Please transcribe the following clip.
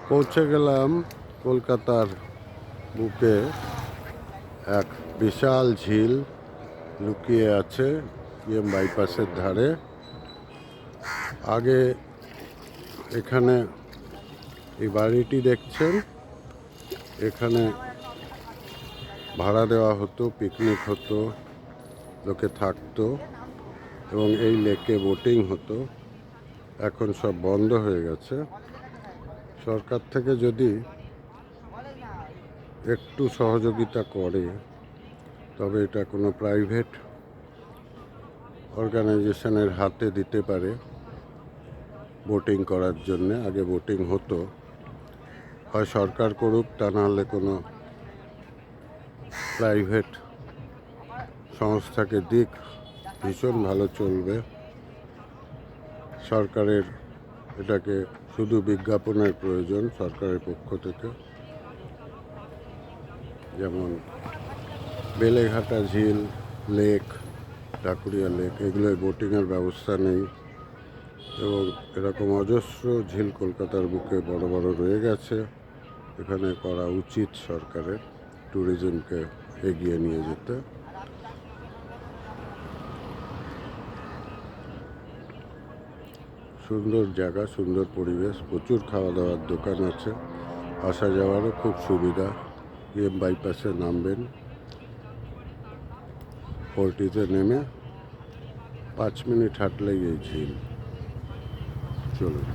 পৌঁছে গেলাম কলকাতার বুকে। এক বিশাল ঝিল লুকিয়ে আছে বাইপাসের ধারে। আগে এখানে এই বাড়িটি দেখছেন, এখানে ভাড়া দেওয়া হতো, পিকনিক হতো, লোকে থাকতো এবং এই লেকে বোটিং হতো। এখন সব বন্ধ হয়ে গেছে। সরকার থেকে যদি একটু সহযোগিতা করে তবে এটা কোনো প্রাইভেট অর্গানাইজেশনের হাতে দিতে পারে বোটিং করার জন্যে। আগে বোটিং হতো, হয় সরকার করুক, তা নাহলে কোনো প্রাইভেট সংস্থাকে দিক, ভীষণ ভালো চলবে। সরকারের এটাকে শুধু বিজ্ঞাপনের প্রয়োজন সরকারের পক্ষ থেকে। যেমন বেলেঘাটা ঝিল, লেক, ঢাকুরিয়া লেক, এগুলোয় বোটিংয়ের ব্যবস্থা নেই এবং এরকম অজস্র ঝিল কলকাতার বুকে বড় বড় রয়ে গেছে। এখানে করা উচিত সরকারের, ট্যুরিজমকে এগিয়ে নিয়ে যেতে। সুন্দর জায়গা, সুন্দর পরিবেশ, প্রচুর খাওয়া দাওয়ার দোকান আছে, আসা যাওয়ারও খুব সুবিধা। বাইপাসে নামবেন, ফোর্টিতে নেমে 5 মিনিট হাঁটলেই এই ঝিল। চলুন।